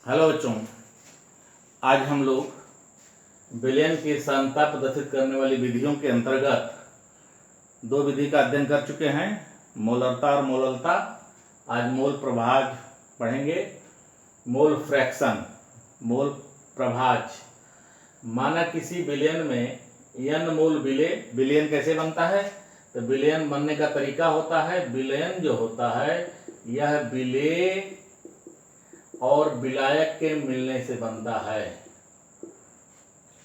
Hello बच्चों, आज हम लोग विलयन की सांता प्रदर्शित करने वाली विधियों के अंतर्गत दो विधि का अध्ययन कर चुके हैं, मोलरता और मोललता। आज मोल प्रभाज पढ़ेंगे। मोल फ्रैक्शन, मोल प्रभाज। माना किसी विलयन में n मोल विलेय। विलयन कैसे बनता है? तो विलयन बनने का तरीका होता है, विलयन जो होता है यह विलेय और विलायक के मिलने से बनता है।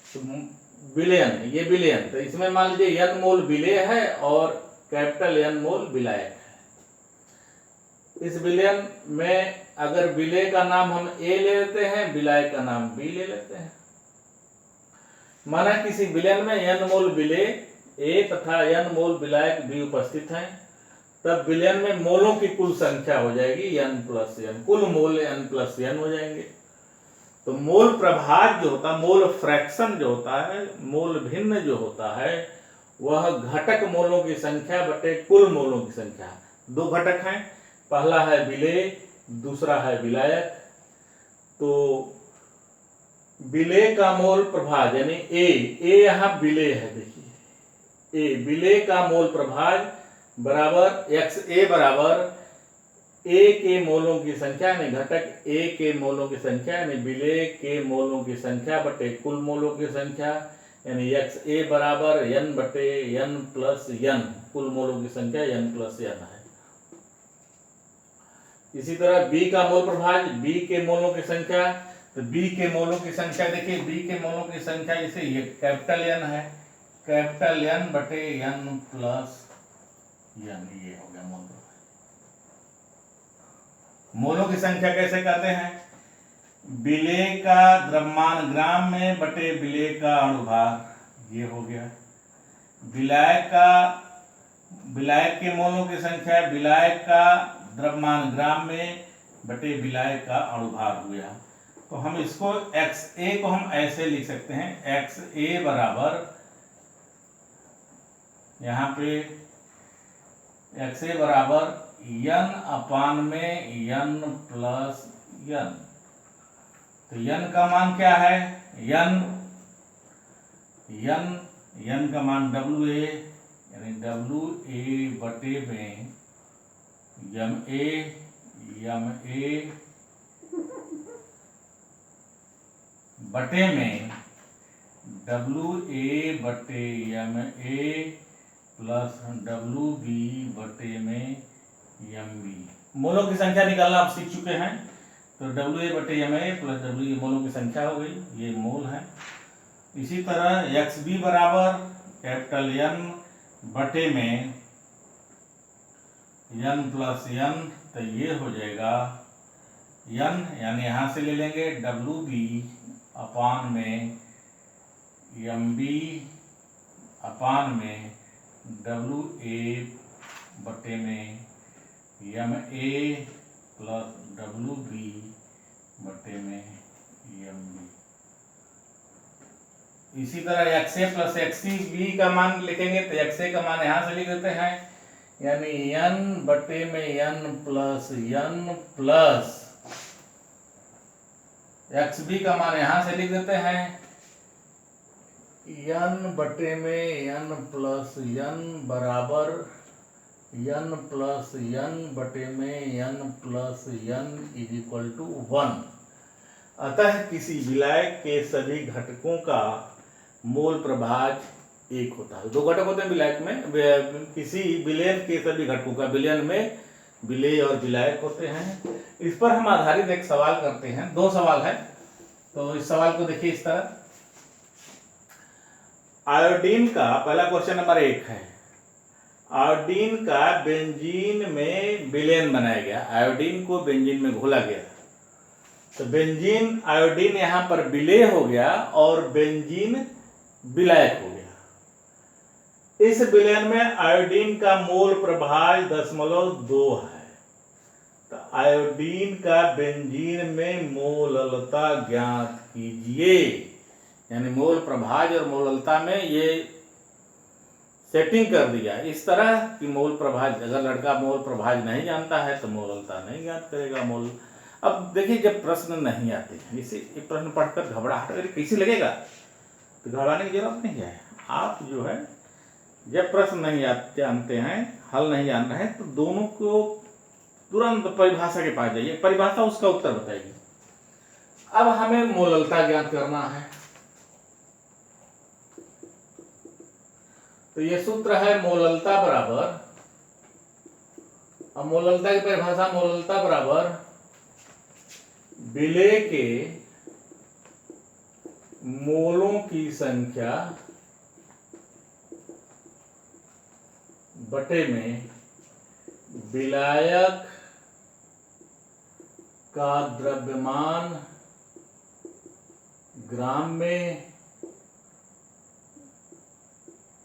तो विलयन, ये विलयन, तो इसमें मान लीजिए n मोल विलेय है और कैपिटल N मोल विलायक है। इस विलयन में अगर विलेय का नाम हम A ले लेते हैं, विलायक का नाम B ले लेते हैं। माना किसी विलयन में n मोल विलेय A तथा n मोल विलायक B उपस्थित हैं, तब विलयन में मोलों की कुल संख्या हो जाएगी n प्लस n। कुल मोल n प्लस n हो जाएंगे। तो मोल प्रभाज जो होता है, मोल फ्रैक्शन जो होता है, मोल भिन्न जो होता है, वह घटक मोलों की संख्या बटे कुल मोलों की संख्या। दो घटक हैं, पहला है विलेय, दूसरा है विलायक। तो विलेय का मोल प्रभाज यानी A यहाँ विलेय है, देखिए A विलेय का मोल प्रभाज बराबर XA बराबर A के मोलों की संख्या यानी घटक A के मोलों की संख्या यानी विलेय के मोलों की संख्या बटे कुल मोलों की संख्या, यानी XA बराबर n बटे n प्लस n। कुल मोलों की संख्या n प्लस n है। इसी तरह B का मोल प्रभाज, B के मोलों की संख्या, तो B के मोलों की संख्या देखिए, B के मोलों की संख्या जैसे ये कैपिटल N है, कैपिटल N बटे n प्लस n, ये हो गया मोल प्रभाज। मोलों की संख्या कैसे करते हैं? विलेय का द्रव्यमान ग्राम में बटे विलेय का अणुभार, ये हो गया। विलायक के मोलों की संख्या विलायक का द्रव्यमान ग्राम में बटे विलायक का अणुभार हो गया। तो हम इसको XA को हम ऐसे लिख सकते हैं, XA बराबर यहाँ पे XA बराबर n अपान में n प्लस n। तो n का मान क्या है? n का मान WA यानी WA बटे में ma बटे में WA बटे ma प्लस WB बटे में MB। मोलों की संख्या निकालना आप सीख चुके हैं। तो WA बटे ma प्लस WB मोलों की संख्या हो गई, ये मोल है। इसी तरह XB बराबर कैपिटल N बटे में n प्लस n, तो ये हो जाएगा n यानी यहाँ से ले लेंगे WB अपान में MB अपान में WA बटे में MA प्लस WB बटे में MB। इसी तरह XA प्लस XB का मान लिखेंगे, तो XA का मान यहाँ से लिख देते हैं, यानी n बटे में n प्लस XB का मान यहाँ से लिख देते हैं, n बटे में n प्लस n बराबर n प्लस n बटे में n plus n is equal to 1। अतः किसी विलायक के सभी घटकों का मोल प्रभाज एक होता है। दो घटक होते हैं विलायक में, किसी विलयन के सभी घटकों का, विलयन में विलेय और विलायक होते हैं। इस पर हम आधारित एक सवाल करते हैं, दो सवाल है। तो इस सवाल को देखिए इस तरह। आयोडीन का, पहला क्वेश्चन नंबर 1 है, आयोडीन का बेंजीन में विलयन बनाया गया, आयोडीन को बेंजीन में घोला गया। तो बेंजीन आयोडीन यहाँ पर विलेय हो गया और बेंजीन विलायक हो गया। इस विलयन में आयोडीन का मोल प्रभाज 0.2 है। तो आयोडीन का बेंजीन में मोललता ज्ञात कीजिए, यानी मोल प्रभाज और मोललता में ये सेटिंग कर दिया इस तरह कि मोल प्रभाज, अगर लड़का मोल प्रभाज नहीं जानता है तो मोललता नहीं ज्ञात करेगा। मोल अब देखिए, जब प्रश्न नहीं आते हैं, इसे ये प्रश्न पढ़कर घबराहट अगर कैसे लगेगा, तो घबराने की जरूरत नहीं है। आप जो है जब प्रश्न नहीं जानते हैं, हल नहीं जान रहे हैं, तो दोनों को तुरंत परिभाषा के पास जाइए, परिभाषा उसका उत्तर बताएगी। अब हमें मोललता ज्ञात करना है, तो ये सूत्र है मोललता बराबर, अब मोललता की परिभाषा, मोललता बराबर विलेय के मोलों की संख्या बटे में विलायक का द्रव्यमान ग्राम में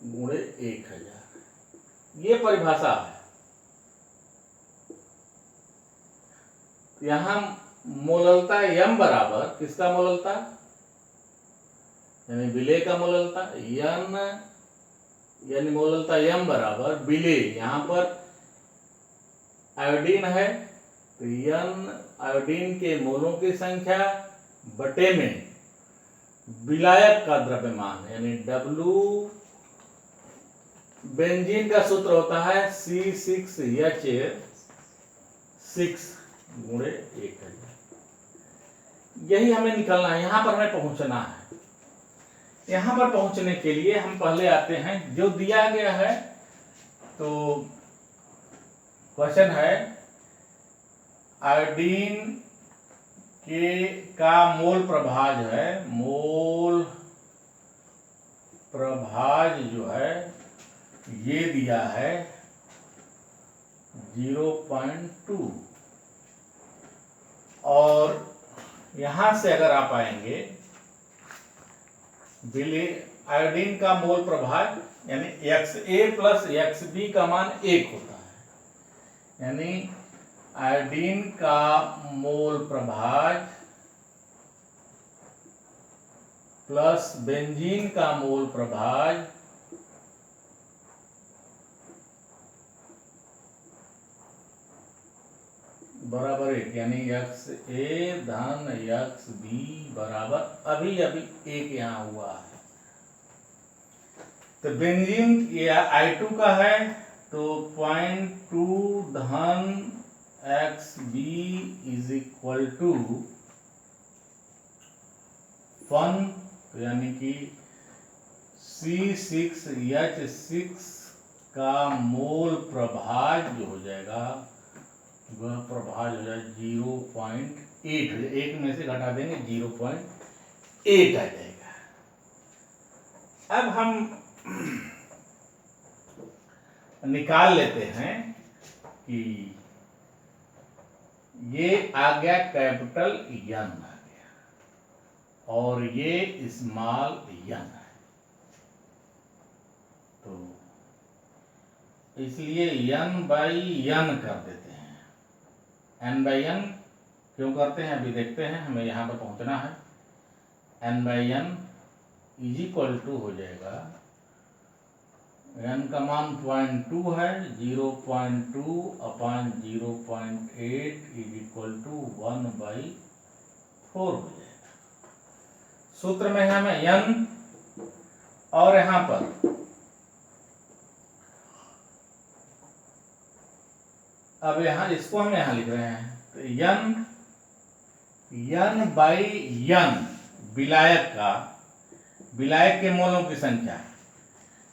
गुणे 1000, ये परिभाषा है। यहां मोललता m बराबर किसका मोललता, यानी विलेय का मोललता, n यानी मोललता m बराबर विलेय, यहां पर आयोडीन है तो n आयोडीन के मोलों की संख्या बटे में विलायक का द्रव्यमान, यानी W, बेंजीन का सूत्र होता है C6H6 गुणे 1000। यही हमें निकलना है, यहां पर हमें पहुंचना है। यहां पर पहुंचने के लिए हम पहले आते हैं जो दिया गया है, तो क्वेश्चन है आयोडीन के का मोल प्रभाज है, मोल प्रभाज जो है ये दिया है 0.2, और यहां से अगर आप आएंगे आयोडीन का मोल प्रभाज यानी XA प्लस XB का मान 1 होता है, यानी आयोडीन का मोल प्रभाज प्लस बेंजीन का मोल प्रभाज बराबर 1, यानी XA धन XB बराबर अभी 1 यहाँ हुआ है। तो बेंजीन या I2 का है तो 0.2 धन XB इज इक्वल टू 1, यानी कि C6H6 का मोल प्रभाज जो हो जाएगा वह प्रभाज हो जाए 0.8, 1 में से घटा देंगे 0.8 आ जाएगा। अब हम निकाल लेते हैं कि ये आ गया कैपिटल N आ गया और ये स्मॉल n है, तो इसलिए n बाई n कर देते हैं। n बाई n क्यों करते हैं अभी देखते हैं, हमें यहाँ पर पहुँचना है। n by n is equal to हो जाएगा, n का मान 0.2 है, 0.2 अपान 0.8 इज इक्वल टू 1/4 हो जाएगा। सूत्र में है हमें n, और यहाँ पर अब यहाँ इसको हम यहाँ लिख रहे हैं, तो n बाई n विलायक का, विलायक के मोलों की संख्या,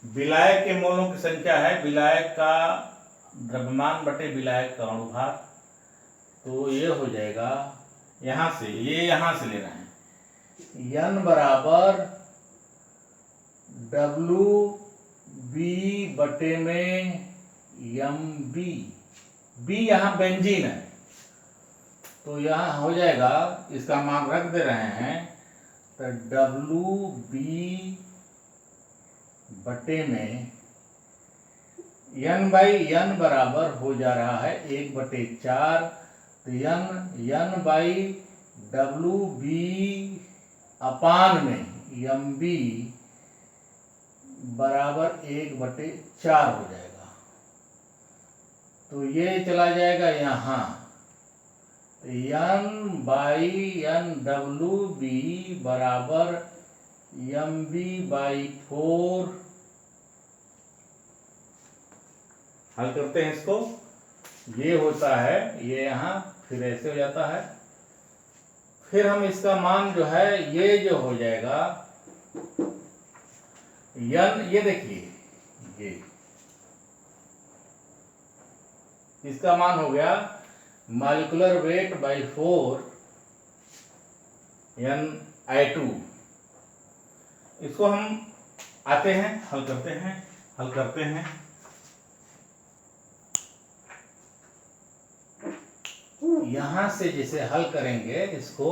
विलायक के मोलों की संख्या है विलायक का द्रव्यमान बटे विलायक का अणुभार, तो ये हो जाएगा यहाँ से, ये यहाँ से ले रहे हैं n बराबर WB बटे में MB, B यहाँ बेंजीन है तो यहाँ हो जाएगा, इसका मान रख दे रहे हैं, तो WB बटे में n बाई n बराबर हो जा रहा है 1/4, तो n बाई WB अपान में MB बराबर 1/4 हो जाएगा। तो ये चला जाएगा यहाँ, N by N W B बराबर एम बी बाई 4। हल करते हैं इसको। ये होता है, ये यहाँ फिर ऐसे हो जाता है। फिर हम इसका मान जो है ये जो हो जाएगा n, ये देखिए ये इसका मान हो गया मॉलिक्यूलर वेट बाई 4 Ni2। इसको हम आते हैं, हल करते हैं। यहां से जैसे हल करेंगे इसको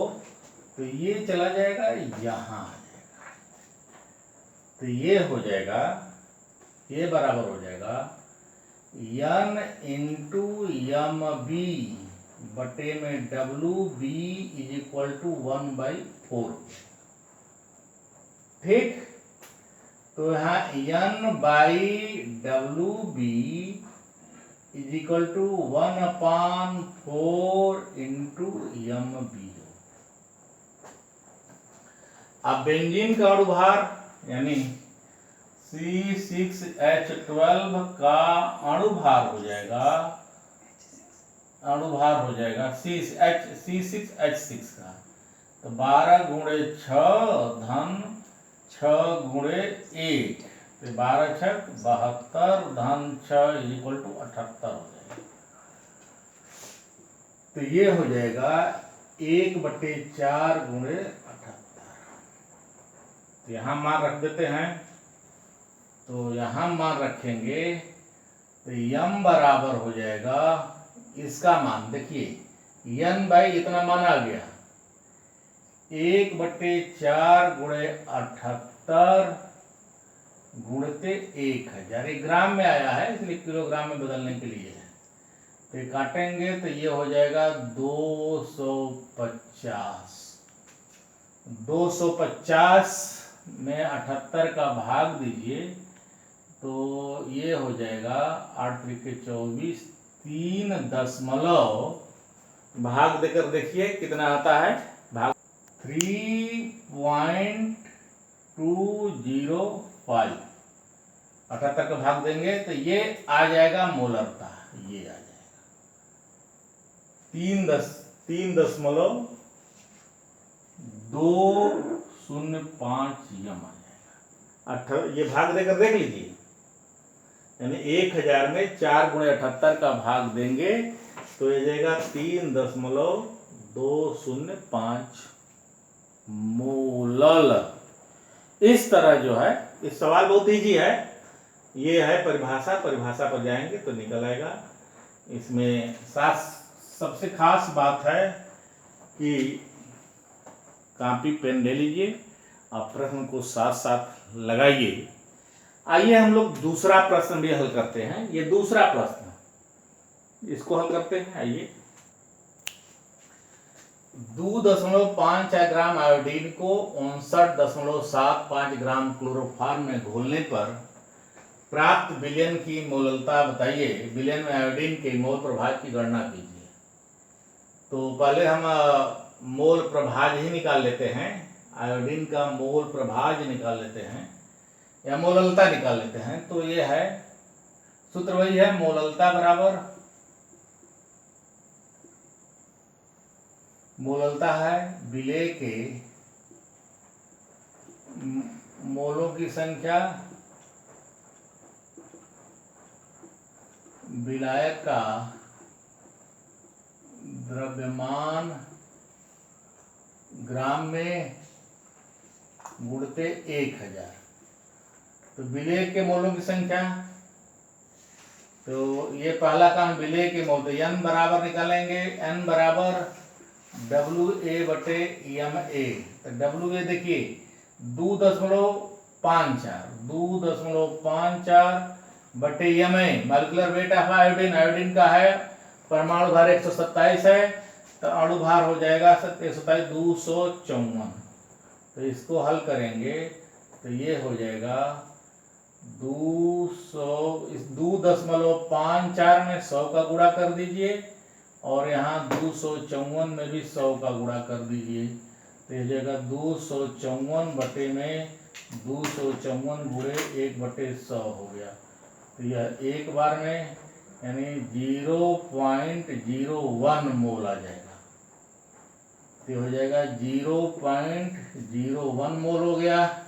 तो ये चला जाएगा, यहां आ जाएगा, तो ये हो जाएगा, ये बराबर हो जाएगा n इंटू एम बी बटे में W B is equal to 1/4। ठीक, तो यहाँ n by W B is equal to 1/4 into M B. अब बेंजीन का अणुभार यानी C6H12 का अणुभार हो जाएगा C6H6 का, तो 12 गुणे 6 धन 6 गुणे 1, तो 12 छक 72 धन 6 इज इक्वल टू 78 हो जाएगा। तो ये हो जाएगा 1/4 गुणे 78। तो यहाँ मान रख देते हैं, तो यहाँ मान रखेंगे तो m बराबर हो जाएगा, इसका मान देखिए n बाई इतना मान आ गया 1/4 गुणे 78 गुणते 1000। ये ग्राम में आया है इसलिए किलोग्राम में बदलने के लिए है। तो काटेंगे तो ये हो जाएगा 250 में 78 का भाग दीजिए तो ये हो जाएगा 8 त्रिके 24, 3 भाग देकर देखिए कितना आता है, भाग 3.205। 78 का भाग देंगे तो ये आ जाएगा मोलरता, ये आ जाएगा 3.205 यम आ जाएगा। ये भाग देकर देख लीजिए, यानी 1000 में 4 गुणे 78 का भाग देंगे तो ये जाएगा 3.205 मोलल। इस तरह जो है, इस सवाल बहुत इजी है, ये है परिभाषा पर जाएंगे तो निकल आएगा। इसमें सबसे खास बात है कि कॉपी पेन ले लीजिए और प्रश्न को साथ साथ लगाइए। आइए हम लोग दूसरा प्रश्न भी हल करते हैं। ये दूसरा प्रश्न, इसको हल करते हैं। आइए, 2.54 ग्राम आयोडीन को 59.75 ग्राम क्लोरोफॉर्म में घोलने पर प्राप्त विलयन की मोललता बताइए। विलयन में आयोडीन के मोल प्रभाज की गणना कीजिए। तो पहले हम मोल प्रभाज ही निकाल लेते हैं, आयोडीन का मोल प्रभाज निकाल लेते हैं या मोललता निकाल लेते हैं। तो ये है, सूत्र वही है, मोललता बराबर, मोललता है विलेय के मोलों की संख्या विलायक का द्रव्यमान ग्राम में गुणते 1000। तो विलेय के मोलों की संख्या, तो ये पहला काम विलेय के मोल, तो n बराबर निकालेंगे, n बराबर WA बटे MA। तो WA देखिए 2.54 बटे MA molecular weight of iodine, iodine का है परमाणु भार 127 है, तो अणु भार हो जाएगा 127 254। तो इसको हल करेंगे तो ये हो जाएगा 200, इस 2.54 में 100 का गुणा कर दीजिए, और यहाँ 254 में भी 100 का गुणा कर दीजिए, तो ये जगह 254 बटे में 254 गुणे 1/100 हो गया। तो यह एक बार में यानी 0.01 मोल आ जाएगा। तो हो जाएगा 0.01 मोल हो गया।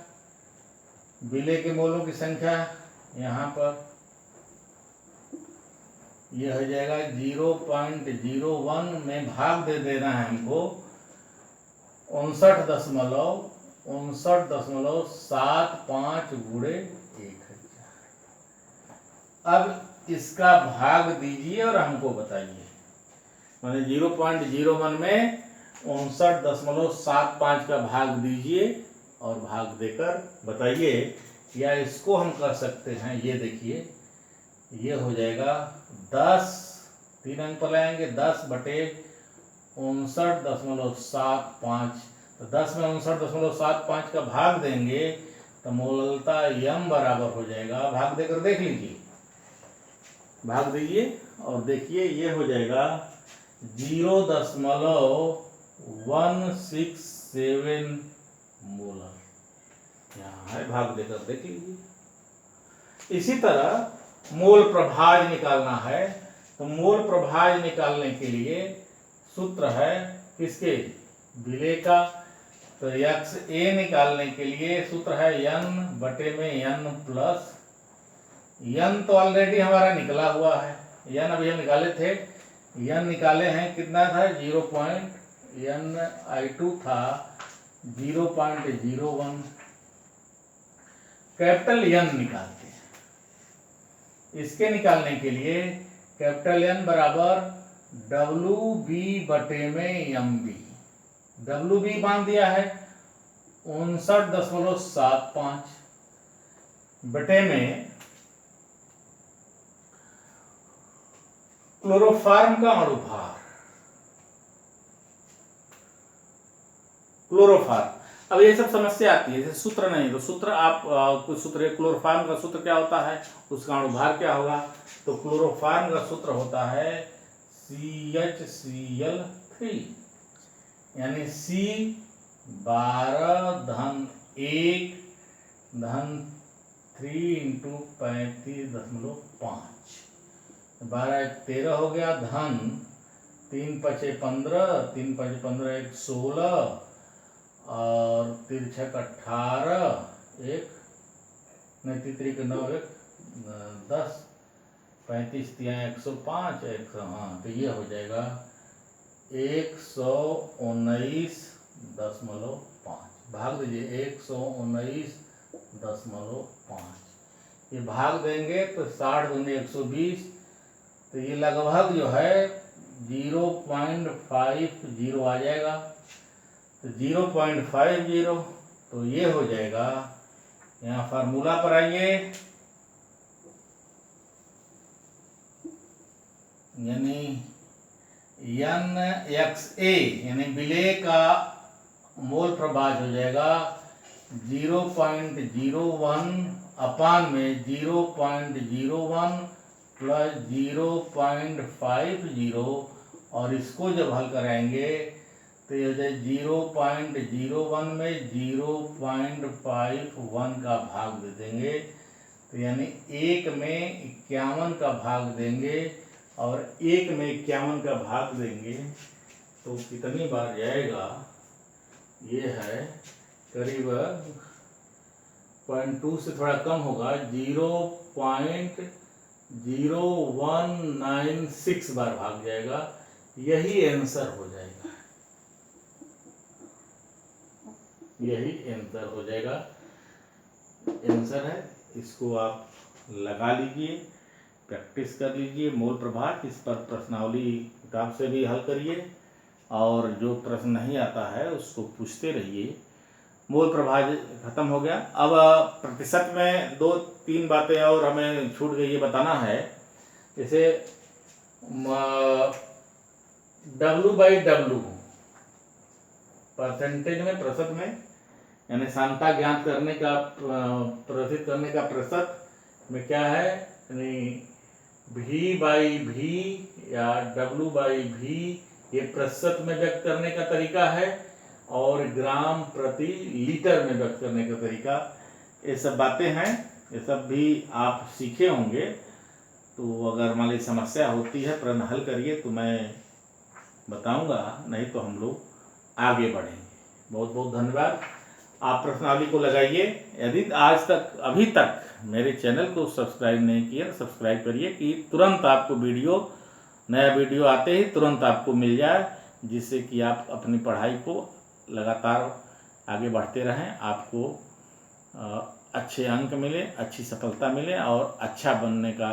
विलेय के मोलों की संख्या यहाँ पर यह हो जाएगा 0.01 में भाग दे देना है हमको 59.75 गुणे 1000। अब इसका भाग दीजिए और हमको बताइए, मैंने 0.01 में 59.75 का भाग दीजिए और भाग देकर बताइए, या इसको हम कर सकते हैं, ये देखिए ये हो जाएगा 10, 3 अंक पर लाएंगे 10 बटे 59.75, तो 10 में 59.75 का भाग देंगे तो मोलता यम बराबर हो जाएगा। भाग देकर देख लीजिए, भाग दीजिए और देखिए ये हो जाएगा 0.167 मोलर। यहाँ है, भाग देकर देख लीजिए। इसी तरह मोल प्रभाज निकालना है, तो मोल प्रभाज निकालने के लिए सूत्र है किसके, विलेय का। तो XA निकालने के लिए सूत्र है N बटे में N प्लस, N तो ऑलरेडी हमारा निकला हुआ है, N अभी हम निकाले थे, N निकाले हैं कितना था, Ni2 था 0.01। कैपिटल N निकालते हैं, इसके निकालने के लिए कैपिटल N बराबर WB बटे में MB। WB मान दिया है 59.75 बटे में क्लोरोफार्म का अणुभार, क्लोरोफार्म। अब ये सब समस्या आती है, जैसे सूत्र नहीं तो सूत्र आप कुछ सूत्र, क्लोरोफार्म का सूत्र क्या होता है, उसका अणुभार क्या होगा, तो क्लोरोफार्म का सूत्र होता है CHCl3 यानी C12-1-3 × 35.5, 12-13 हो गया, धन 3×5=15, 3×5=15=16 और 3×6=18, 10, 35×3=105, 100, हाँ तो ये हो जाएगा 119.5। भाग दीजिए 119.5, ये भाग देंगे तो 60×120, तो ये लगभग जो है 0.50 आ जाएगा। तो 0.50, तो ये हो जाएगा, यहाँ फार्मूला पर आइए, यानी NXA यानी विलेय का मोल प्रभाज हो जाएगा 0.01 अपान में 0.01 प्लस 0.50, और इसको जब हल कराएंगे तो ये 0.01 में 0.51 का भाग दे देंगे, तो यानी 1 में 51 का भाग देंगे और 1 में 51 का भाग देंगे तो कितनी बार जाएगा, ये है करीब 0.2 से थोड़ा कम होगा, 0.0196 बार भाग जाएगा, यही आंसर हो जाएगा, यही आंसर हो जाएगा। आंसर है, इसको आप लगा लीजिए, प्रैक्टिस कर लीजिए। मोल प्रभाज इस पर प्रश्नावली किताब से भी हल करिए और जो प्रश्न नहीं आता है उसको पूछते रहिए। मोल प्रभाज खत्म हो गया। अब प्रतिशत में 2-3 बातें और हमें छूट गई, ये बताना है। जैसे W/W परसेंटेज में, प्रतिशत में, यानी सांद्रता ज्ञात करने का, प्रदर्शित करने का प्रतिशत में क्या है, यानी V/V या W/V ये प्रतिशत में व्यक्त करने का तरीका है, और ग्राम प्रति लीटर में व्यक्त करने का तरीका, ये सब बातें हैं। ये सब भी आप सीखे होंगे। तो अगर मान लीजिए समस्या होती है, प्रश्न हल करिए तो मैं बताऊंगा, नहीं तो हम लोग आगे बढ़ेंगे। बहुत बहुत धन्यवाद। आप प्रश्नावली को लगाइए। यदि आज तक अभी तक मेरे चैनल को सब्सक्राइब नहीं किया तो सब्सक्राइब करिए कि तुरंत आपको नया वीडियो आते ही तुरंत आपको मिल जाए, जिससे कि आप अपनी पढ़ाई को लगातार आगे बढ़ते रहें, आपको अच्छे अंक मिले, अच्छी सफलता मिले और अच्छा बनने का,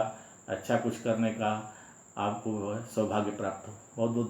अच्छा कुछ करने का आपको सौभाग्य प्राप्त हो। बहुत बहुत